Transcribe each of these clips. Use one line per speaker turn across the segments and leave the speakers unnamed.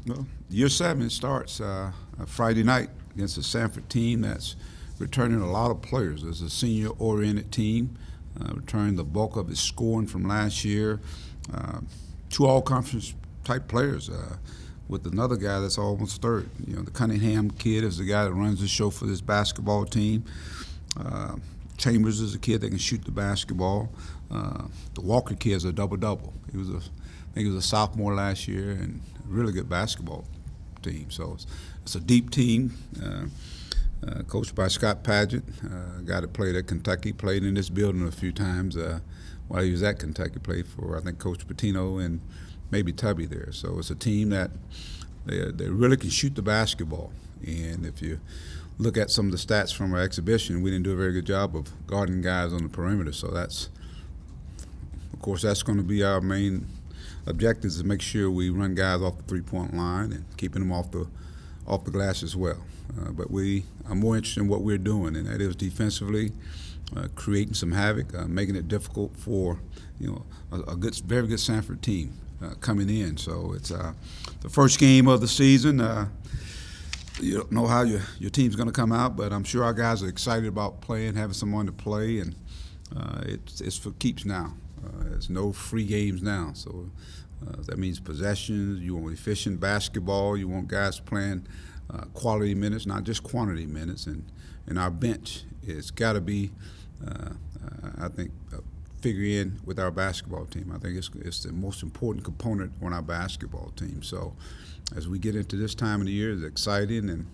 Well, year 7 starts Friday night against a Samford team that's returning a lot of players. It's a senior-oriented team, returning the bulk of its scoring from last year. 2 all-conference type players with another guy that's almost third. You know, the Cunningham kid is the guy that runs the show for this basketball team. Chambers is a kid that can shoot the basketball. The Walker kid is a double-double. I think he was a sophomore last year and a really good basketball team. So it's a deep team, coached by Scott Padgett, a guy that played at Kentucky, played in this building a few times while he was at Kentucky, played for, I think, Coach Patino and maybe Tubby there. So it's a team that they really can shoot the basketball. And if you look at some of the stats from our exhibition, we didn't do a very good job of guarding guys on the perimeter. So that's, of course, that's going to be our main objective, is to make sure we run guys off the three-point line and keeping them off the glass as well. But we are more interested in what we're doing, and that is defensively, creating some havoc, making it difficult for a very good Samford team coming in. So it's the first game of the season. You don't know how your team's going to come out, but I'm sure our guys are excited about playing, having someone to play, and it's for keeps now. There's no free games now, so that means possessions. You want efficient basketball. You want guys playing quality minutes, not just quantity minutes. And our bench has got to be, I think, figure in with our basketball team. I think it's the most important component on our basketball team. So as we get into this time of the year, it's exciting, and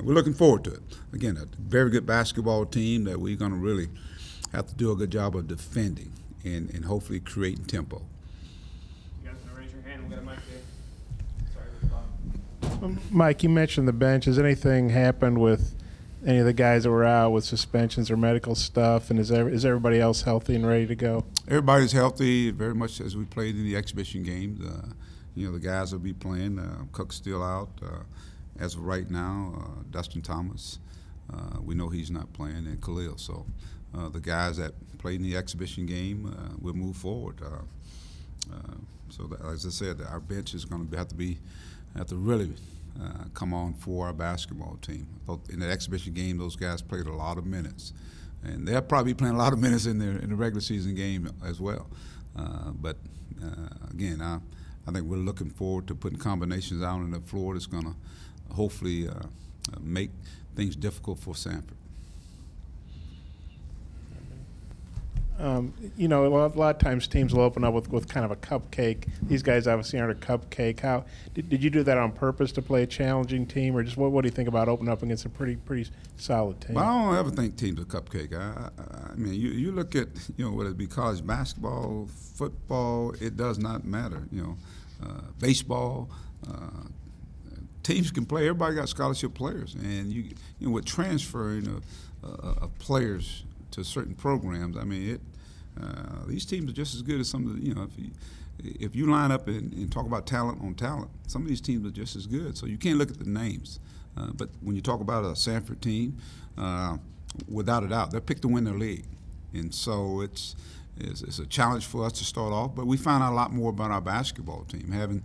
we're looking forward to it. Again, a very good basketball team that we're going to really have to do a good job of defending and hopefully creating tempo.
You guys want to raise your hand? We've got a mic there. Sorry.
Mike, you mentioned the bench. Has anything happened with any of the guys that were out with suspensions or medical stuff, and is everybody else healthy and ready to go?
Everybody's healthy, very much as we played in the exhibition games. The guys will be playing. Cook's still out as of right now. Dustin Thomas, we know he's not playing, and Khalil. So the guys that played in the exhibition game will move forward. As I said, our bench is going to have to really come on for our basketball team. In the exhibition game, those guys played a lot of minutes, and they'll probably be playing a lot of minutes in the regular season game as well. Again, I think we're looking forward to putting combinations out on the floor that's going to hopefully make things difficult for Samford.
A lot of times teams will open up with kind of a cupcake. These guys obviously aren't a cupcake. How did you do that on purpose to play a challenging team, or just what do you think about opening up against a pretty solid team?
Well, I don't ever think teams are cupcake. I mean, you look at whether it be college basketball, football, it does not matter. Baseball. Teams can play. Everybody got scholarship players, and with transferring of players to certain programs, I mean, these teams are just as good as some of the, if you line up and talk about talent on talent, some of these teams are just as good. So you can't look at the names. But when you talk about a Samford team, without a doubt, they're picked to win their league. And so it's a challenge for us to start off, but we find out a lot more about our basketball team. Having,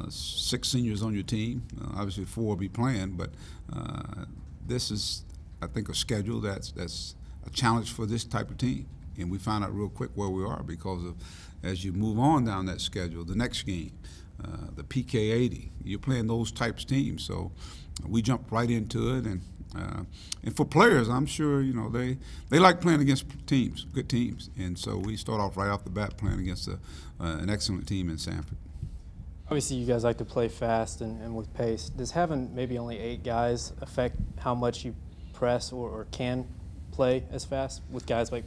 6 seniors on your team, obviously 4 will be playing, but this is, I think, a schedule that's a challenge for this type of team. And we find out real quick where we are because of, as you move on down that schedule, the next game, the PK80, you're playing those types of teams. So we jump right into it, and for players, I'm sure they like playing against teams, good teams, and so we start off right off the bat playing against an excellent team in Samford.
Obviously, you guys like to play fast and with pace. Does having maybe only 8 guys affect how much you press or can play as fast with guys like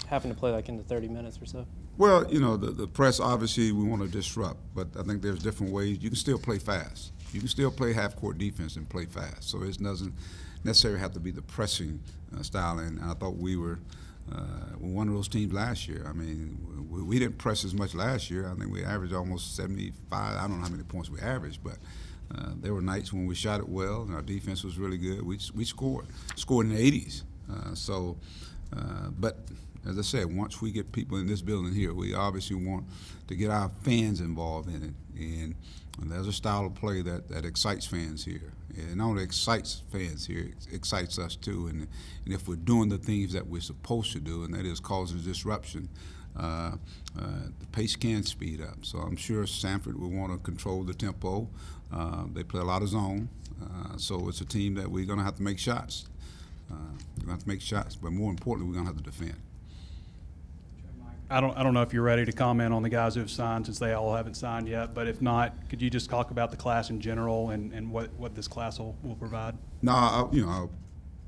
having to play like into 30 minutes or so?
Well, the press, obviously we want to disrupt, but I think there's different ways. You can still play fast. You can still play half-court defense and play fast. So it doesn't necessarily have to be the pressing style. And I thought we were one of those teams last year. I mean, we didn't press as much last year. I think we averaged almost 75. I don't know how many points we averaged, but there were nights when we shot it well and our defense was really good. We scored in the 80s. But as I said, once we get people in this building here, we obviously want to get our fans involved in it. And there's a style of play that excites fans here. And not only excites fans here, it excites us too. And if we're doing the things that we're supposed to do, and that is causing disruption, the pace can speed up. So I'm sure Samford will want to control the tempo. They play a lot of zone, so it's a team that we're going to have to make shots. We're going to have to make shots, but more importantly, we're going to have to defend.
I don't know if you're ready to comment on the guys who have signed, since they all haven't signed yet, but if not, could you just talk about the class in general and what this class will provide?
No,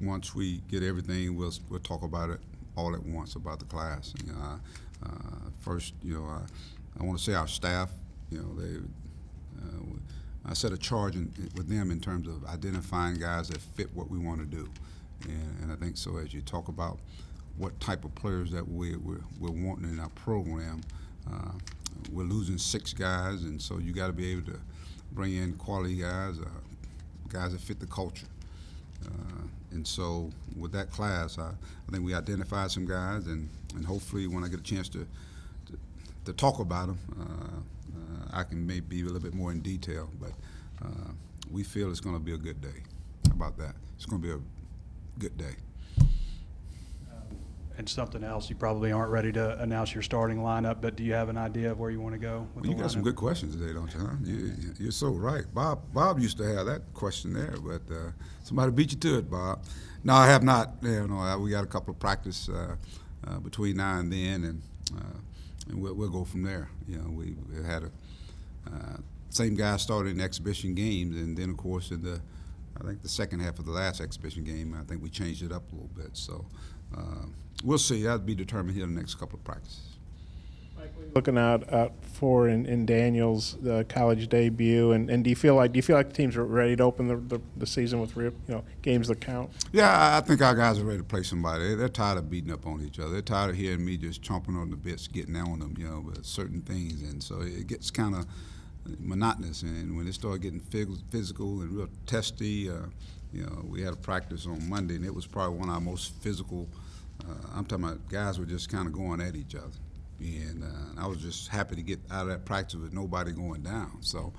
once we get everything, we'll talk about it all at once about the class. First, I want to say our staff, I set a charge with them in terms of identifying guys that fit what we want to do. And I think so as you talk about what type of players that we're wanting in our program, we're losing 6 guys, and so you got to be able to bring in quality guys, guys that fit the culture. And so with that class, I think we identified some guys, and hopefully when I get a chance to talk about them, I can maybe be a little bit more in detail, but we feel it's going to be a good day. How about that? It's going to be a good day.
And something else, you probably aren't ready to announce your starting lineup, but do you have an idea of where you want to go with the
You got some
lineup?
good questions today, don't you, huh? You're so right. Bob used to have that question there, but somebody beat you to it, Bob. No, I have not. We got a couple of practice between now and then, and we'll go from there. We had same guy started in exhibition games, and then of course in I think the second half of the last exhibition game, I think we changed it up a little bit. So we'll see. That'll be determined here in the next couple of practices.
Looking out for in Daniel's college debut, and do you feel like the teams are ready to open the season with real games that count?
Yeah, I think our guys are ready to play somebody. They're tired of beating up on each other. They're tired of hearing me just chomping on the bits, getting on them, with certain things, and so it gets kind of monotonous. And when they start getting physical and real testy, we had a practice on Monday, and it was probably one of our most physical. I'm talking about guys were just kind of going at each other. And I was just happy to get out of that practice with nobody going down. So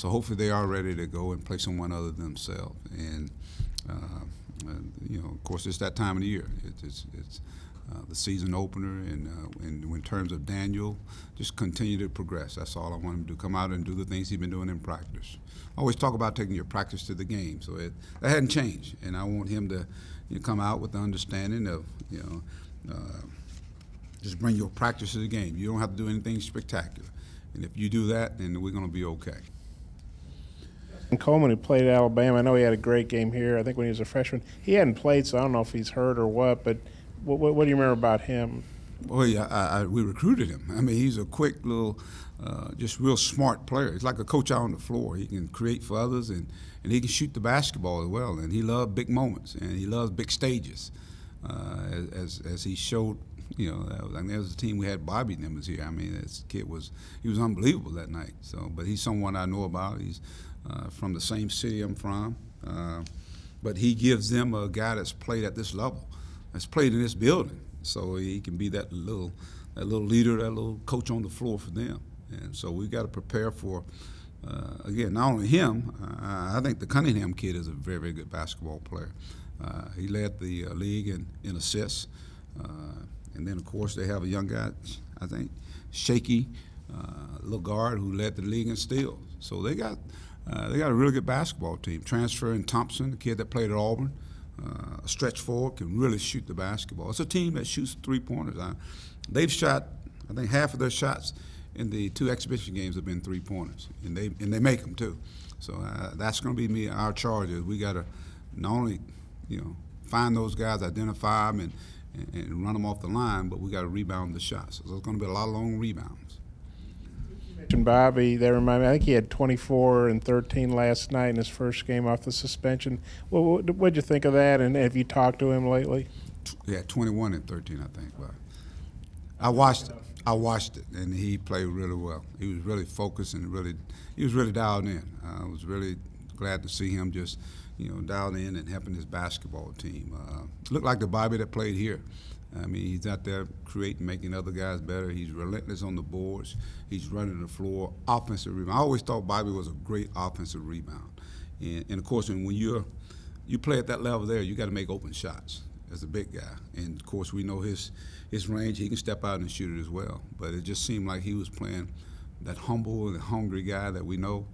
hopefully they are ready to go and play someone other than themselves. And of course, it's that time of the year. It's the season opener, and in terms of Daniel, just continue to progress. That's all I want him to do. Come out and do the things he's been doing in practice. I always talk about taking your practice to the game, so that hadn't changed. And I want him to come out with the understanding of just bring your practice to the game. You don't have to do anything spectacular. And if you do that, then we're going to be okay.
And Coleman, who played at Alabama, I know he had a great game here. I think when he was a freshman. He hadn't played, so I don't know if he's hurt or what, but what do you remember about him?
Well, yeah, we recruited him. I mean, he's a quick little, just real smart player. He's like a coach out on the floor. He can create for others, and he can shoot the basketball as well. And he loves big moments, and he loves big stages, as he showed. There was a team we had. Bobby and them was here. I mean, this kid was unbelievable that night. So, but he's someone I know about. He's from the same city I'm from, but he gives them a guy that's played at this level, that's played in this building. So he can be that little leader, that little coach on the floor for them. And so we got to prepare for, again, not only him. I think the Cunningham kid is a very, very good basketball player. He led the league in assists. And then, of course, they have a young guy, I think, Shaky, little guard who led the league in steals. So they got a really good basketball team. Transferring Thompson, the kid that played at Auburn, a stretch forward, can really shoot the basketball. It's a team that shoots three-pointers. They've shot, I think, half of their shots in the 2 exhibition games have been three-pointers, and they make them too. So that's going to be our charge. Is we got to not only find those guys, identify them, and run them off the line, but we got to rebound the shots. So there's going to be a lot of long rebounds.
You mentioned Bobby. That reminded me. I think he had 24 and 13 last night in his first game off the suspension. What'd you think of that? And have you talked to him lately?
Yeah, 21 and 13, I think. But I watched it, and he played really well. He was really focused and he was really dialed in. I was really glad to see him just dialed in and helping his basketball team. Looked like the Bobby that played here I mean, he's out there creating, making other guys better. He's relentless on the boards. He's running the floor, offensive rebound. I always thought Bobby was a great offensive rebound. And of course, when you play at that level there, you got to make open shots as a big guy. And of course, we know his range. He can step out and shoot it as well. But it just seemed like he was playing that humble and hungry guy that we know.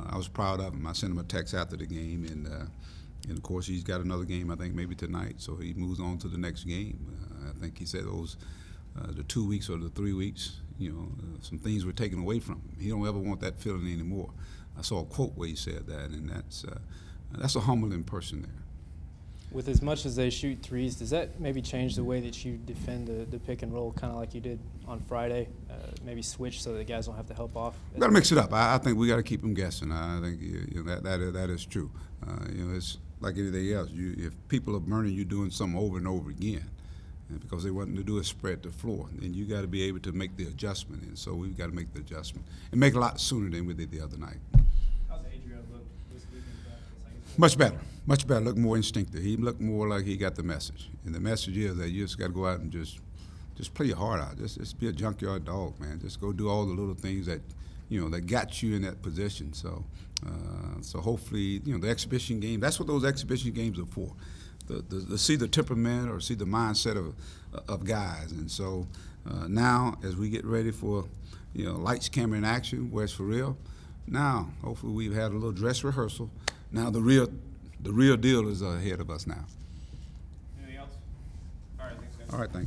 I was proud of him. I sent him a text after the game, and of course, he's got another game, I think, maybe tonight. So he moves on to the next game. I think he said those the 2 weeks or the 3 weeks, some things were taken away from him. He don't ever want that feeling anymore. I saw a quote where he said that, and that's a humbling person there.
With as much as they shoot threes, does that maybe change the way that you defend the pick and roll, kind of like you did on Friday? Maybe switch so that guys don't have to help off?
We got to mix it up. I think we got to keep them guessing. I think that is true. It's like anything else. If people are burning you doing something over and over again, and because they want to do is spread the floor, then you got to be able to make the adjustment. And so we've got to make the adjustment and make it a lot sooner than we did the other night.
How's Adrian look this week in practice?
Much better. Much better. Looked more instinctive. He looked more like he got the message. And the message is that you just got to go out and just play your heart out. Just be a junkyard dog, man. Just go do all the little things that that got you in that position. So hopefully, the exhibition game. That's what those exhibition games are for. To see the temperament or see the mindset of guys. And so now, as we get ready for lights, camera, and action, where it's for real. Now, hopefully, we've had a little dress rehearsal. Now the real deal is ahead of us now.
Anything else? All right, thanks, guys.
All right, thanks.